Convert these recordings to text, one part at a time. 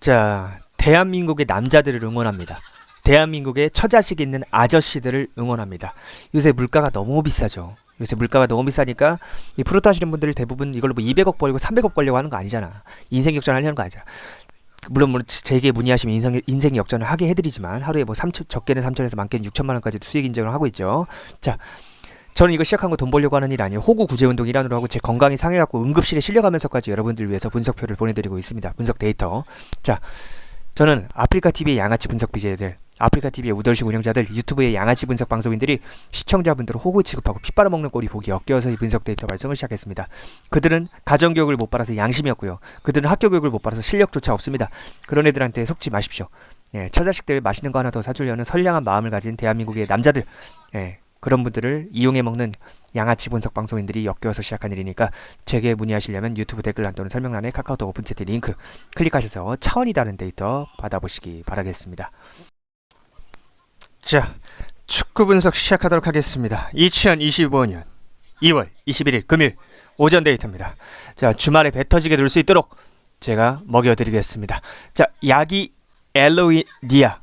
자, 대한민국의 남자들을 응원합니다. 대한민국의 처자식 있는 아저씨들을 응원합니다. 요새 물가가 너무 비싸죠. 요새 물가가 너무 비싸니까 이 프로토 하시는 분들이 대부분 이걸로 뭐 200억 벌고 300억 벌려고 하는 거 아니잖아. 인생 역전 하려는 거 아니잖아. 물론 제게 문의하시면 인생 역전을 하게 해드리지만 하루에 뭐 적게는 3천에서 많게는 6천만 원까지도 수익 인정을 하고 있죠. 자, 저는 이거 시작한 거 돈 벌려고 하는 일 아니에요. 호구 구제 운동 일환으로 하고 제 건강이 상해갖고 응급실에 실려가면서까지 여러분들 위해서 분석표를 보내드리고 있습니다. 분석 데이터. 자, 저는 아프리카TV의 양아치 분석 BJ들, 아프리카TV의 우덜식 운영자들, 유튜브의 양아치 분석 방송인들이 시청자분들을 호구 취급하고 피 빨아먹는 꼴이 보기 역겨워서 이 분석 데이터 발송을 시작했습니다. 그들은 가정교육을 못 받아서 양심이 없고요. 그들은 학교교육을 못 받아서 실력조차 없습니다. 그런 애들한테 속지 마십시오. 예, 처자식들 맛있는 거 하나 더 사주려는 선량한 마음을 가진 대한민국의 남자들, 예, 그런 분들을 이용해 먹는 양아치 분석 방송인들이 엮여서 시작한 일이니까 제게 문의하시려면 유튜브 댓글란 또는 설명란에 카카오톡 오픈채팅 링크 클릭하셔서 차원이 다른 데이터 받아보시기 바라겠습니다. 자, 축구 분석 시작하도록 하겠습니다. 2025년 2월 21일 금일 오전 데이터입니다. 자, 주말에 배 터지게 놀 수 있도록 제가 먹여드리겠습니다. 자, 야기 엘로니아,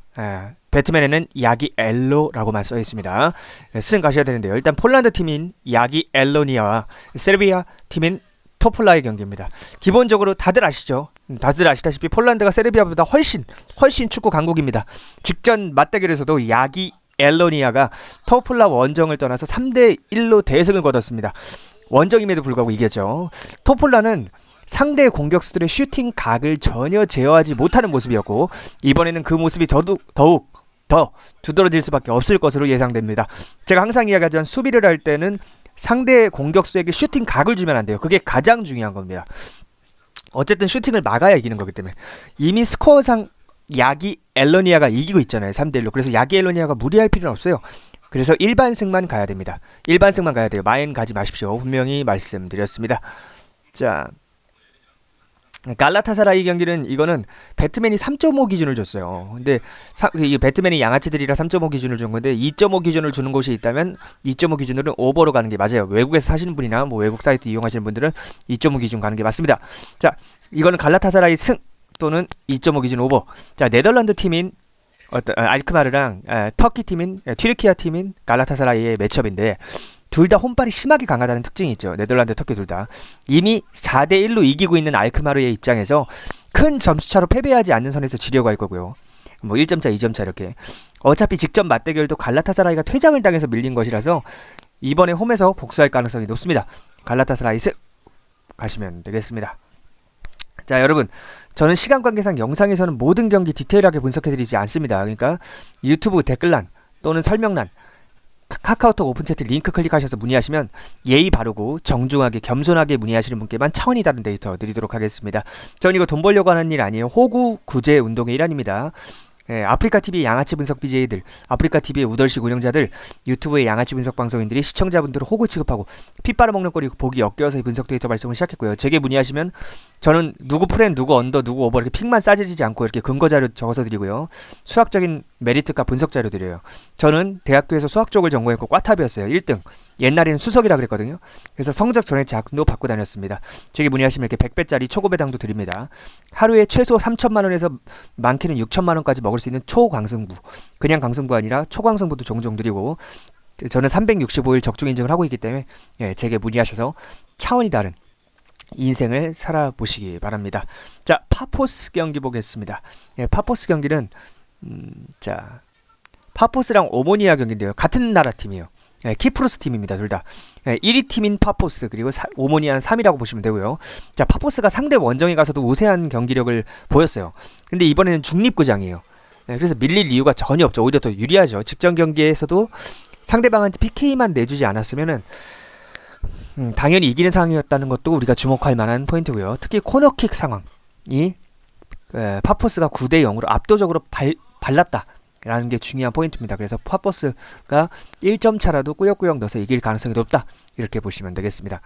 배트맨에는 야기 엘로라고만 써 있습니다. 쓴 가셔야 되는데요. 일단 폴란드 팀인 야기 엘로니아와 세르비아 팀인 토폴라의 경기입니다. 기본적으로 다들 아시죠? 다들 아시다시피 폴란드가 세르비아보다 훨씬 축구 강국입니다. 직전 맞대결에서도 야기 엘로니아가 토폴라 원정을 떠나서 3대1로 대승을 거뒀습니다. 원정임에도 불구하고 이겼죠. 토폴라는 상대 공격수들의 슈팅 각을 전혀 제어하지 못하는 모습이었고 이번에는 그 모습이 더욱 두드러질 수밖에 없을 것으로 예상됩니다. 제가 항상 이야기하지만 수비를 할 때는 상대 공격수에게 슈팅 각을 주면 안 돼요. 그게 가장 중요한 겁니다. 어쨌든 슈팅을 막아야 이기는 거기 때문에 이미 스코어상 야기 엘로니아가 이기고 있잖아요. 3대1로. 그래서 야기 엘로니아가 무리할 필요는 없어요. 그래서 일반승만 가야 됩니다. 일반승만 가야 돼요. 마인 가지 마십시오. 분명히 말씀드렸습니다. 자, 갈라타사라이 경기는 이거는 배트맨이 3.5 기준을 줬어요. 근데 이 배트맨이 양아치들이라 3.5 기준을 준 건데 2.5 기준을 주는 곳이 있다면 2.5 기준으로는 오버로 가는 게 맞아요. 외국에서 사시는 분이나 뭐 외국 사이트 이용하시는 분들은 2.5 기준 가는 게 맞습니다. 자, 이거는 갈라타사라이 승 또는 2.5 기준 오버. 자, 네덜란드 팀인 알크마르랑 터키 팀인 튀르키아 팀인 갈라타사라이의 매치업인데 둘 다 홈발이 심하게 강하다는 특징이 있죠. 네덜란드, 터키 둘 다. 이미 4대1로 이기고 있는 알크마르의 입장에서 큰 점수차로 패배하지 않는 선에서 지려고 할 거고요. 뭐 1점차, 2점차 이렇게. 어차피 직전 맞대결도 갈라타사라이가 퇴장을 당해서 밀린 것이라서 이번에 홈에서 복수할 가능성이 높습니다. 갈라타사라이 스 가시면 되겠습니다. 자, 여러분, 저는 시간 관계상 영상에서는 모든 경기 디테일하게 분석해드리지 않습니다. 그러니까 유튜브 댓글란 또는 설명란, 카카오톡 오픈채팅 링크 클릭하셔서 문의하시면 예의 바르고 정중하게 겸손하게 문의하시는 분께만 차원이 다른 데이터 드리도록 하겠습니다. 전 이거 돈 벌려고 하는 일 아니에요. 호구 구제 운동의 일환입니다. 예, 아프리카TV 양아치 분석 BJ들, 아프리카TV의 우덜식 운영자들, 유튜브의 양아치 분석 방송인들이 시청자분들을 호구 취급하고 피 빨아먹는 꼴이 보기 역겨워서 이 분석 데이터 발송을 시작했고요. 제게 문의하시면 저는 누구 프렌, 누구 언더, 누구 오버 이렇게 픽만 싸지지 않고 이렇게 근거자료 적어서 드리고요. 수학적인 메리트값 분석 자료 드려요. 저는 대학교에서 수학 쪽을 전공했고 꽈탑이었어요. 1등. 옛날에는 수석이라 그랬거든요. 그래서 성적 전액장도 받고 다녔습니다. 제게 문의하시면 이렇게 100배짜리 초고배당도 드립니다. 하루에 최소 3천만원에서 많게는 6천만원까지 먹을 수 있는 초광승부. 그냥 광승부 아니라 초광승부도 종종 드리고 저는 365일 적중 인증을 하고 있기 때문에 예, 제게 문의하셔서 차원이 다른 인생을 살아보시기 바랍니다. 자, 파포스 경기 보겠습니다. 예, 파포스 경기는 자, 파포스랑 오모니아 경기인데요. 같은 나라 팀이에요. 예, 키프로스 팀입니다. 둘 다. 예, 1위 팀인 파포스 그리고 오모니아는 3위라고 보시면 되고요. 자, 파포스가 상대 원정에 가서도 우세한 경기력을 보였어요. 근데 이번에는 중립구장이에요. 예, 그래서 밀릴 이유가 전혀 없죠. 오히려 더 유리하죠. 직전 경기에서도 상대방한테 PK만 내주지 않았으면은 당연히 이기는 상황이었다는 것도 우리가 주목할 만한 포인트고요. 특히 코너킥 상황이 파포스가 9대 0으로 압도적으로 발랐다. 라는 게 중요한 포인트입니다. 그래서 파포스가 1점 차라도 꾸역꾸역 넣어서 이길 가능성이 높다. 이렇게 보시면 되겠습니다.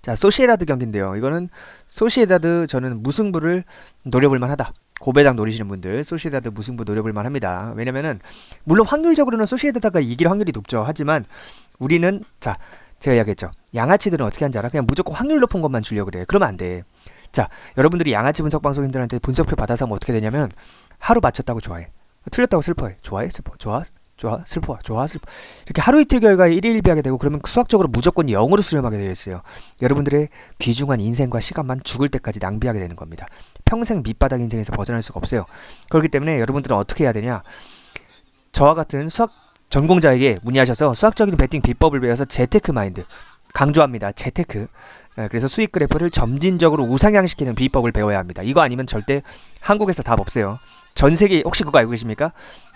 자, 소시에다드 경기인데요. 이거는 소시에다드 저는 무승부를 노려볼 만하다. 고배당 노리시는 분들 소시에다드 무승부 노려볼 만합니다. 왜냐면은 물론 확률적으로는 소시에다드가 이길 확률이 높죠. 하지만 우리는 자, 제가 이야기했죠. 양아치들은 어떻게 하는지 알아? 그냥 무조건 확률 높은 것만 주려고 그래. 그러면 안 돼. 자, 여러분들이 양아치 분석 방송인들한테 분석표 받아서 하면 어떻게 되냐면 하루 맞췄다고 좋아해. 틀렸다고 슬퍼해. 좋아해? 슬퍼. 좋아? 좋아? 슬퍼. 좋아? 슬퍼. 이렇게 하루 이틀 결과에 일일비하게 되고 그러면 수학적으로 무조건 0으로 수렴하게 되어 있어요. 여러분들의 귀중한 인생과 시간만 죽을 때까지 낭비하게 되는 겁니다. 평생 밑바닥 인생에서 벗어날 수가 없어요. 그렇기 때문에 여러분들은 어떻게 해야 되냐? 저와 같은 수학 전공자에게 문의하셔서 수학적인 베팅 비법을 배워서 재테크 마인드, 강조합니다. 재테크. 그래서 수익 그래프를 점진적으로 우상향시키는 비법을 배워야 합니다. 이거 아니면 절대 한국에서 답 없어요. 전 세계 혹시 그거 알고 계십니까?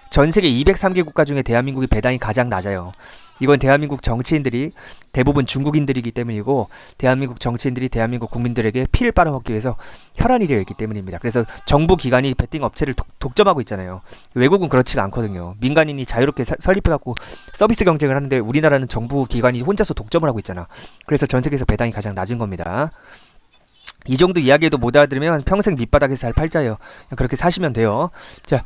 전 세계 203개 국가 중에 대한민국이 배당이 가장 낮아요. 이건 대한민국 정치인들이 대부분 중국인들이기 때문이고 대한민국 정치인들이 대한민국 국민들에게 피를 빨아먹기 위해서 혈안이 되어 있기 때문입니다. 그래서 정부 기관이 베팅 업체를 독점하고 있잖아요. 외국은 그렇지가 않거든요. 민간인이 자유롭게 설립해갖고 서비스 경쟁을 하는데 우리나라는 정부 기관이 혼자서 독점을 하고 있잖아. 그래서 전 세계에서 배당이 가장 낮은 겁니다. 이 정도 이야기도 못 알아들으면 평생 밑바닥에서 잘 팔자예요. 그렇게 사시면 돼요. 자,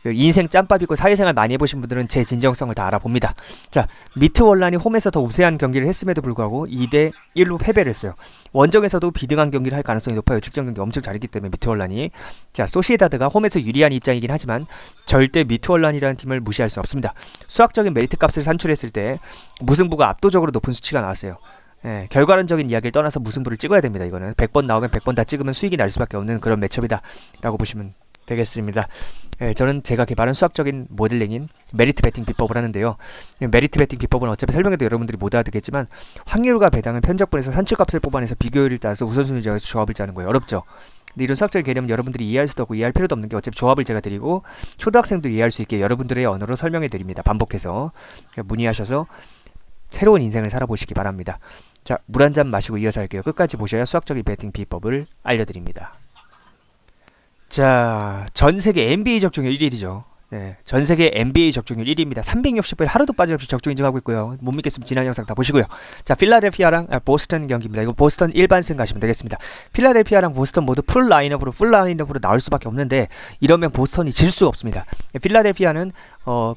인생 짬밥이고 사회생활 많이 해보신 분들은 제 진정성을 다 알아봅니다. 자, 미트 월란이 홈에서 더 우세한 경기를 했음에도 불구하고 2대1로 패배를 했어요. 원정에서도 비등한 경기를 할 가능성이 높아요. 직전 경기 엄청 잘했기 때문에 미트 월란이. 자, 소시에다드가 홈에서 유리한 입장이긴 하지만 절대 미트 월란이라는 팀을 무시할 수 없습니다. 수학적인 메리트 값을 산출했을 때 무승부가 압도적으로 높은 수치가 나왔어요. 예, 결과론적인 이야기를 떠나서 무승부를 찍어야 됩니다. 이거는 100번 나오면 100번 다 찍으면 수익이 날 수밖에 없는 그런 매첩이다 라고 보시면 되겠습니다. 예, 저는 제가 개발한 수학적인 모델링인 메리트 베팅 비법을 하는데요. 메리트 베팅 비법은 어차피 설명해도 여러분들이 못 알아듣겠지만 확률과 배당은 편적분에서 산출값을 뽑아내서 비교율을 따라서 우선순위 정해서 조합을 짜는 거예요. 어렵죠? 근데 이런 수학적인 개념은 여러분들이 이해할 수도 없고 이해할 필요도 없는 게 어차피 조합을 제가 드리고 초등학생도 이해할 수 있게 여러분들의 언어로 설명해 드립니다. 반복해서 문의하셔서 새로운 인생을 살아보시기 바랍니다. 자, 물 한 잔 마시고 이어서 할게요. 끝까지 보셔야 수학적인 베팅 비법을 알려드립니다. 자, 전세계 NBA 적중률 1위죠. 네, 전세계 NBA 적중률 1위입니다. 360일 하루도 빠짐없이 적중 인증하고 있고요. 못 믿겠으면 지난 영상 다 보시고요. 자, 필라델피아랑 보스턴 경기입니다. 이거 보스턴 일반승 가시면 되겠습니다. 필라델피아랑 보스턴 모두 풀 라인업으로 나올 수밖에 없는데 이러면 보스턴이 질 수 없습니다. 필라델피아는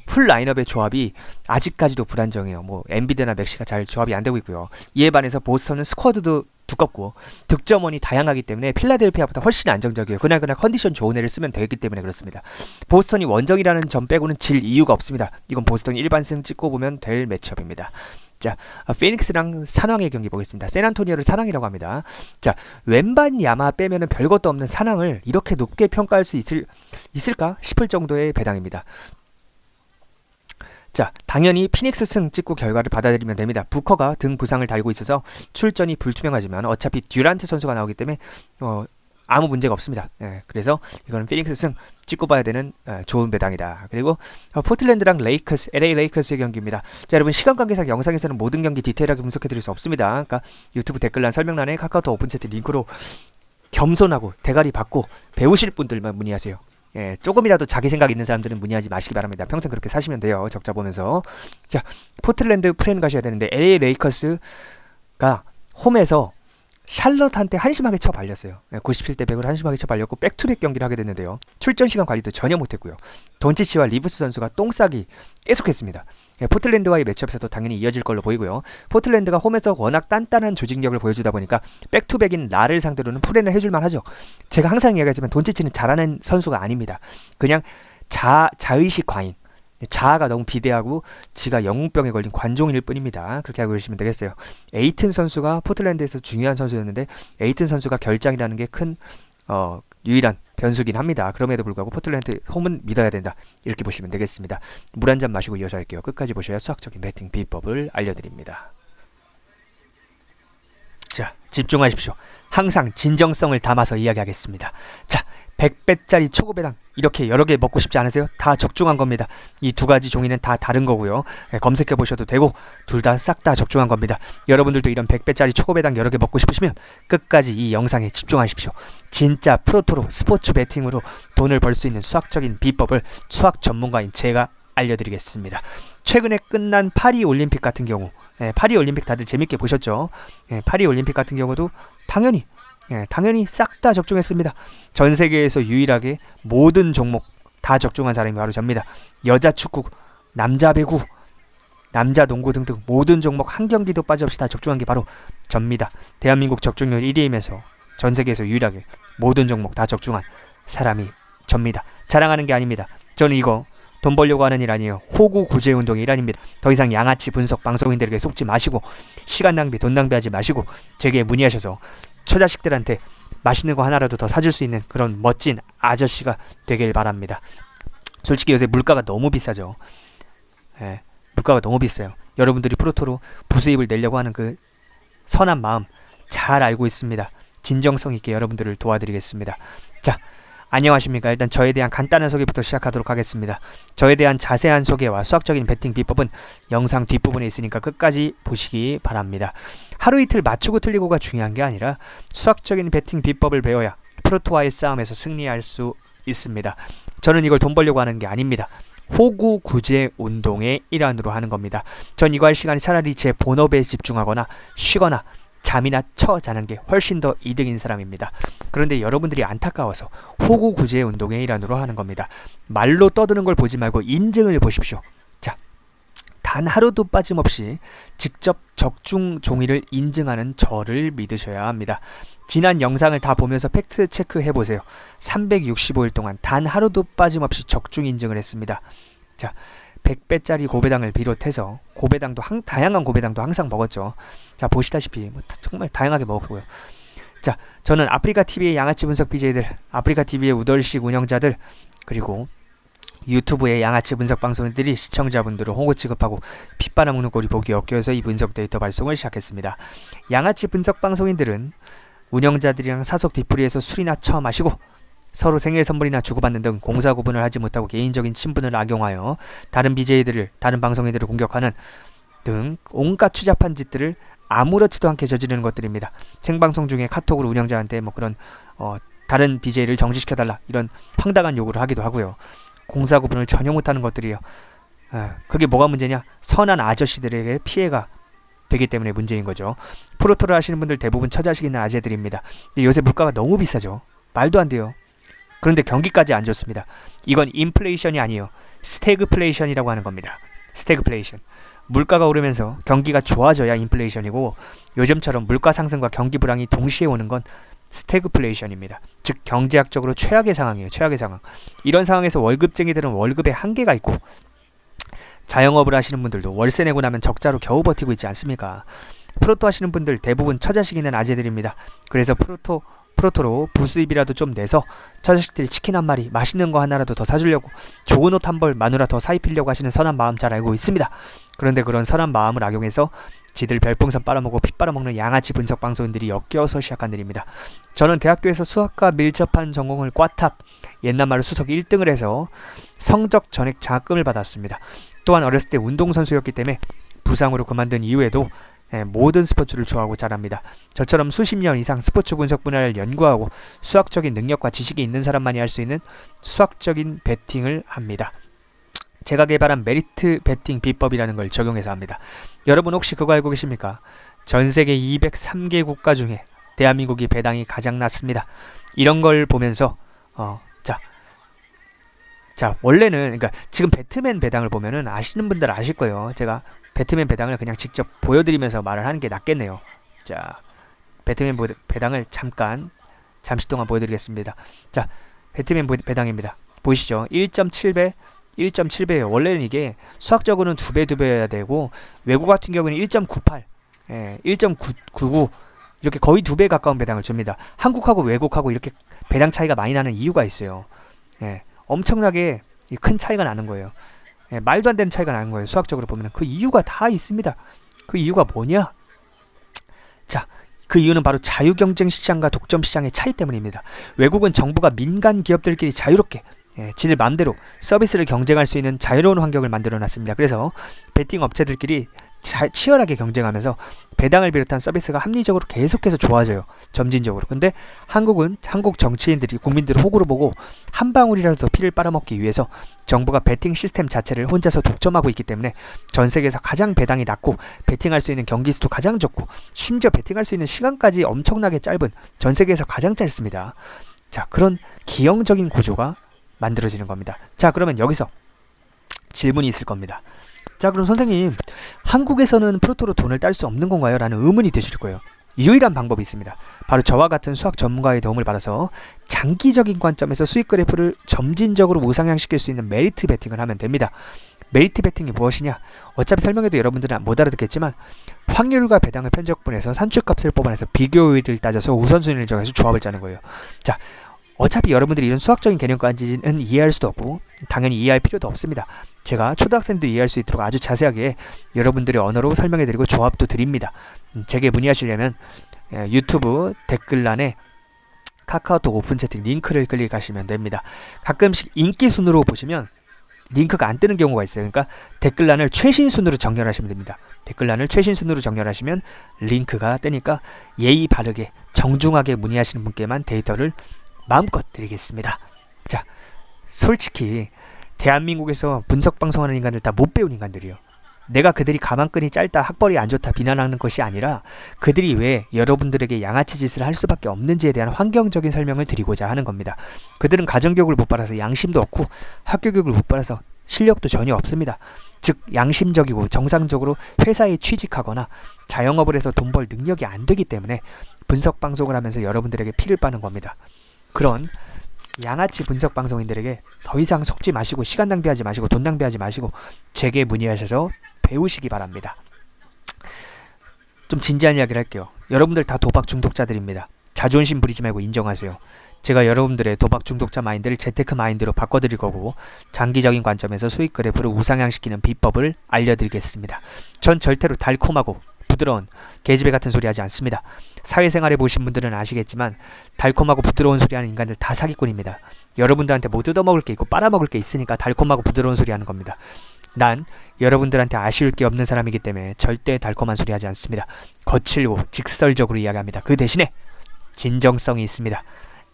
풀 라인업의 조합이 아직까지도 불안정해요. 뭐 엔비드나 맥시가 잘 조합이 안 되고 있고요. 이에 반해서 보스턴은 스쿼드도 두껍고 득점원이 다양하기 때문에 필라델피아보다 훨씬 안정적이에요. 그날 컨디션 좋은 애를 쓰면 되기 때문에 그렇습니다. 보스턴이 원정이라는 점 빼고는 질 이유가 없습니다. 이건 보스턴 일반승 찍고 보면 될 매치업입니다. 자, 피닉스랑 산왕의 경기 보겠습니다. 샌안토니오를 산왕이라고 합니다. 자, 웬반 야마 빼면은 별것도 없는 산왕을 이렇게 높게 평가할 수 있을까 싶을 정도의 배당입니다. 자, 당연히 피닉스 승 찍고 결과를 받아들이면 됩니다. 부커가 등 부상을 달고 있어서 출전이 불투명하지만 어차피 듀란트 선수가 나오기 때문에 아무 문제가 없습니다. 예, 그래서 이거는 피닉스 승 찍고 봐야 되는 좋은 배당이다. 그리고 포틀랜드랑 LA 레이커스의 경기입니다. 자, 여러분 시간 관계상 영상에서는 모든 경기 디테일하게 분석해드릴 수 없습니다. 그러니까 유튜브 댓글란 설명란에 카카오톡 오픈채트 링크로 겸손하고 대가리 받고 배우실 분들만 문의하세요. 예, 조금이라도 자기 생각 있는 사람들은 문의하지 마시기 바랍니다. 평생 그렇게 사시면 돼요. 적자 보면서. 자, 포틀랜드 프렌 가셔야 되는데 LA 레이커스가 홈에서 샬럿한테 한심하게 쳐발렸어요. 97대 100으로 한심하게 쳐발렸고 백투백 경기를 하게 됐는데요. 출전 시간 관리도 전혀 못했고요. 돈치치와 리브스 선수가 똥싸기 계속했습니다. 포틀랜드와의 매치업에서도 당연히 이어질 걸로 보이고요. 포틀랜드가 홈에서 워낙 단단한 조직력을 보여주다 보니까 백투백인 라를 상대로는 프렌을 해줄만 하죠. 제가 항상 이야기하지만 돈치치는 잘하는 선수가 아닙니다. 그냥 자의식 과잉. 자아가 너무 비대하고 지가 영웅병에 걸린 관종일 뿐입니다. 그렇게 알고 계시면 되겠어요. 에이튼 선수가 포틀랜드에서 중요한 선수였는데 에이튼 선수가 결장이라는 게 큰 유일한 변수긴 합니다. 그럼에도 불구하고 포틀랜드 홈은 믿어야 된다. 이렇게 보시면 되겠습니다. 물 한 잔 마시고 이어서 할게요. 끝까지 보셔야 수학적인 배팅 비법을 알려드립니다. 자, 집중하십시오. 항상 진정성을 담아서 이야기하겠습니다. 자, 100배짜리 초고배당 이렇게 여러 개 먹고 싶지 않으세요? 다 적중한 겁니다. 이 두 가지 종이는 다 다른 거고요. 검색해 보셔도 되고 둘 다 싹 다 적중한 겁니다. 여러분들도 이런 100배짜리 초고배당 여러 개 먹고 싶으시면 끝까지 이 영상에 집중하십시오. 진짜 프로토로 스포츠 베팅으로 돈을 벌 수 있는 수학적인 비법을 수학 전문가인 제가 알려드리겠습니다. 최근에 끝난 파리올림픽 같은 경우 파리올림픽 다들 재밌게 보셨죠? 파리올림픽 같은 경우도 당연히 싹 다 적중했습니다. 전 세계에서 유일하게 모든 종목 다 적중한 사람이 바로 접니다. 여자 축구, 남자 배구, 남자 농구 등등 모든 종목 한 경기도 빠짐없이 다 적중한 게 바로 접니다. 대한민국 적중률 1위이면서 전 세계에서 유일하게 모든 종목 다 적중한 사람이 접니다. 자랑하는 게 아닙니다. 저는 이거 돈 벌려고 하는 일 아니에요. 호구 구제 운동의 일환입니다. 더 이상 양아치 분석 방송인들에게 속지 마시고 시간 낭비, 돈 낭비하지 마시고 제게 문의하셔서 처자식들한테 맛있는 거 하나라도 더 사줄 수 있는 그런 멋진 아저씨가 되길 바랍니다. 솔직히 요새 물가가 너무 비싸죠. 예, 물가가 너무 비싸요. 여러분들이 프로토로 부수입을 내려고 하는 그 선한 마음 잘 알고 있습니다. 진정성 있게 여러분들을 도와드리겠습니다. 자, 안녕하십니까. 일단 저에 대한 간단한 소개부터 시작하도록 하겠습니다. 저에 대한 자세한 소개와 수학적인 배팅 비법은 영상 뒷부분에 있으니까 끝까지 보시기 바랍니다. 하루 이틀 맞추고 틀리고가 중요한 게 아니라 수학적인 배팅 비법을 배워야 프로토와의 싸움에서 승리할 수 있습니다. 저는 이걸 돈 벌려고 하는 게 아닙니다. 호구 구제 운동의 일환으로 하는 겁니다. 전 이거 할 시간이 차라리 제 본업에 집중하거나 쉬거나 잠이나 자는 게 훨씬 더 이득인 사람입니다. 그런데 여러분들이 안타까워서 호구 구제 운동의 일환으로 하는 겁니다. 말로 떠드는 걸 보지 말고 인증을 보십시오. 자, 단 하루도 빠짐없이 직접 적중 종이를 인증하는 저를 믿으셔야 합니다. 지난 영상을 다 보면서 팩트 체크 해보세요. 365일 동안 단 하루도 빠짐없이 적중 인증을 했습니다. 자, 100배짜리 고배당을 비롯해서 고배당도 다양한 고배당도 항상 먹었죠. 자, 보시다시피 뭐 정말 다양하게 먹었고요. 자, 저는 아프리카TV의 양아치 분석 BJ들, 아프리카TV의 우덜식 운영자들, 그리고 유튜브의 양아치 분석 방송들이 시청자분들을 홍보 취급하고 핏바람 먹는 꼴이 보기 역겨워서 이 분석 데이터 발송을 시작했습니다. 양아치 분석 방송인들은 운영자들이랑 사석 뒤풀이에서 술이나 처마시고 서로 생일 선물이나 주고받는 등 공사 구분을 하지 못하고 개인적인 친분을 악용하여 다른 BJ들을, 다른 방송인들을 공격하는 등 온갖 추잡한 짓들을 아무렇지도 않게 저지르는 것들입니다. 생방송 중에 카톡으로 운영자한테 뭐 그런 다른 BJ를 정지시켜달라 이런 황당한 요구를 하기도 하고요. 공사 구분을 전혀 못하는 것들이요. 그게 뭐가 문제냐? 선한 아저씨들에게 피해가 되기 때문에 문제인 거죠. 프로토를 하시는 분들 대부분 처자식 있는 아재들입니다. 근데 요새 물가가 너무 비싸죠. 말도 안 돼요. 그런데 경기까지 안 좋습니다. 이건 인플레이션이 아니에요. 스태그플레이션이라고 하는 겁니다. 스태그플레이션. 물가가 오르면서 경기가 좋아져야 인플레이션이고 요즘처럼 물가 상승과 경기 불황이 동시에 오는 건 스태그플레이션입니다. 즉 경제학적으로 최악의 상황이에요. 최악의 상황. 이런 상황에서 월급쟁이들은 월급에 한계가 있고 자영업을 하시는 분들도 월세 내고 나면 적자로 겨우 버티고 있지 않습니까? 프로토 하시는 분들 대부분 처자식 있는 아재들입니다. 그래서 프로토로 부수입이라도 좀 내서 처자식들 치킨 한 마리, 맛있는 거 하나라도 더 사주려고 좋은 옷 한 벌 마누라 더 사입히려고 하시는 선한 마음 잘 알고 있습니다. 그런데 그런 선한 마음을 악용해서 지들 별풍선 빨아먹고 피 빨아먹는 양아치 분석 방송인들이 역겨워서 시작한 일입니다. 저는 대학교에서 수학과 밀접한 전공을 꽈탑, 옛날 말로 수석 1등을 해서 성적 전액 장학금을 받았습니다. 또한 어렸을 때 운동선수였기 때문에 부상으로 그만둔 이후에도 모든 스포츠를 좋아하고 자랍니다. 저처럼 수십 년 이상 스포츠 분석 분야를 연구하고 수학적인 능력과 지식이 있는 사람만이 할 수 있는 수학적인 배팅을 합니다. 제가 개발한 메리트 배팅 비법이라는 걸 적용해서 합니다. 여러분 혹시 그거 알고 계십니까? 전 세계 203개 국가 중에 대한민국이 배당이 가장 낮습니다. 이런 걸 보면서 자 원래는 그러니까 지금 배트맨 배당을 보면은 아시는 분들 아실 거예요. 제가 배트맨 배당을 그냥 직접 보여드리면서 말을 하는 게 낫겠네요. 자, 배트맨 배당을 잠시 동안 보여드리겠습니다. 자, 배트맨 배당입니다. 보이시죠? 1.7배, 1.7배예요. 원래는 이게 수학적으로는 2배여야 되고 외국 같은 경우는 1.98, 1.99 이렇게 거의 2배 가까운 배당을 줍니다. 한국하고 외국하고 이렇게 배당 차이가 많이 나는 이유가 있어요. 엄청나게 큰 차이가 나는 거예요. 말도 안 되는 차이가 나는 거예요. 수학적으로 보면 그 이유가 다 있습니다. 그 이유가 뭐냐? 자, 그 이유는 바로 자유경쟁 시장과 독점 시장의 차이 때문입니다. 외국은 정부가 민간 기업들끼리 자유롭게 지들 마음대로 서비스를 경쟁할 수 있는 자유로운 환경을 만들어 놨습니다. 그래서 베팅 업체들끼리 치열하게 경쟁하면서 배당을 비롯한 서비스가 합리적으로 계속해서 좋아져요. 점진적으로. 근데 한국 정치인들이 국민들을 호구로 보고 한 방울이라도 더 피를 빨아먹기 위해서 정부가 베팅 시스템 자체를 혼자서 독점하고 있기 때문에 전 세계에서 가장 배당이 낮고 베팅할 수 있는 경기 수도 가장 적고 심지어 베팅할 수 있는 시간까지 엄청나게 짧은 전 세계에서 가장 짧습니다. 자, 그런 기형적인 구조가 만들어지는 겁니다. 자, 그러면 여기서 질문이 있을 겁니다. 자, 그럼 선생님, 한국에서는 프로토로 돈을 딸 수 없는 건가요? 라는 의문이 드실 거예요. 유일한 방법이 있습니다. 바로 저와 같은 수학 전문가의 도움을 받아서 장기적인 관점에서 수익 그래프를 점진적으로 우상향시킬 수 있는 메리트 베팅을 하면 됩니다. 메리트 베팅이 무엇이냐? 어차피 설명해도 여러분들은 못 알아듣겠지만 확률과 배당을 편적분해서 산출값을 뽑아내서 비교율을 따져서 우선순위를 정해서 조합을 짜는 거예요. 자, 어차피 여러분들이 이런 수학적인 개념까지는 이해할 수도 없고 당연히 이해할 필요도 없습니다. 제가 초등학생도 이해할 수 있도록 아주 자세하게 여러분들의 언어로 설명해드리고 조합도 드립니다. 제게 문의하시려면 유튜브 댓글란에 카카오톡 오픈 채팅 링크를 클릭하시면 됩니다. 가끔씩 인기 순으로 보시면 링크가 안 뜨는 경우가 있어요. 그러니까 댓글란을 최신 순으로 정렬하시면 됩니다. 댓글란을 최신 순으로 정렬하시면 링크가 뜨니까 예의 바르게 정중하게 문의하시는 분께만 데이터를 마음껏 드리겠습니다. 자, 솔직히 대한민국에서 분석방송하는 인간들 다 못 배운 인간들이요. 내가 그들이 가망끈이 짧다, 학벌이 안 좋다 비난하는 것이 아니라 그들이 왜 여러분들에게 양아치 짓을 할 수밖에 없는지에 대한 환경적인 설명을 드리고자 하는 겁니다. 그들은 가정교육을 못 받아서 양심도 없고 학교교육을 못 받아서 실력도 전혀 없습니다. 즉 양심적이고 정상적으로 회사에 취직하거나 자영업을 해서 돈 벌 능력이 안 되기 때문에 분석방송을 하면서 여러분들에게 피를 빠는 겁니다. 그런 양아치 분석방송인들에게 더 이상 속지 마시고 시간 낭비하지 마시고 돈 낭비하지 마시고 제게 문의하셔서 배우시기 바랍니다. 좀 진지한 이야기를 할게요. 여러분들 다 도박 중독자들입니다. 자존심 부리지 말고 인정하세요. 제가 여러분들의 도박 중독자 마인드를 재테크 마인드로 바꿔드릴 거고 장기적인 관점에서 수익 그래프를 우상향시키는 비법을 알려드리겠습니다. 전 절대로 달콤하고 부드러운 계집애 같은 소리 하지 않습니다. 사회생활해 보신 분들은 아시겠지만 달콤하고 부드러운 소리 하는 인간들 다 사기꾼입니다. 여러분들한테 뭐 뜯어먹을 게 있고 빨아먹을 게 있으니까 달콤하고 부드러운 소리 하는 겁니다. 난 여러분들한테 아쉬울 게 없는 사람이기 때문에 절대 달콤한 소리 하지 않습니다. 거칠고 직설적으로 이야기합니다. 그 대신에 진정성이 있습니다.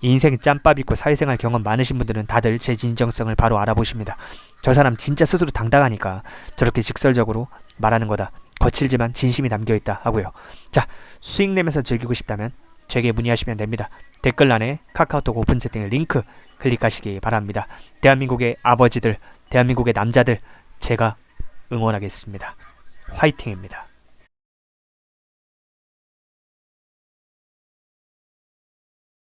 인생 짬밥 있고 사회생활 경험 많으신 분들은 다들 제 진정성을 바로 알아보십니다. 저 사람 진짜 스스로 당당하니까 저렇게 직설적으로 말하는 거다. 거칠지만 진심이 담겨있다 하고요. 자, 수익 내면서 즐기고 싶다면 제게 문의하시면 됩니다. 댓글란에 카카오톡 오픈 채팅 링크 클릭하시기 바랍니다. 대한민국의 아버지들, 대한민국의 남자들 제가 응원하겠습니다. 화이팅입니다.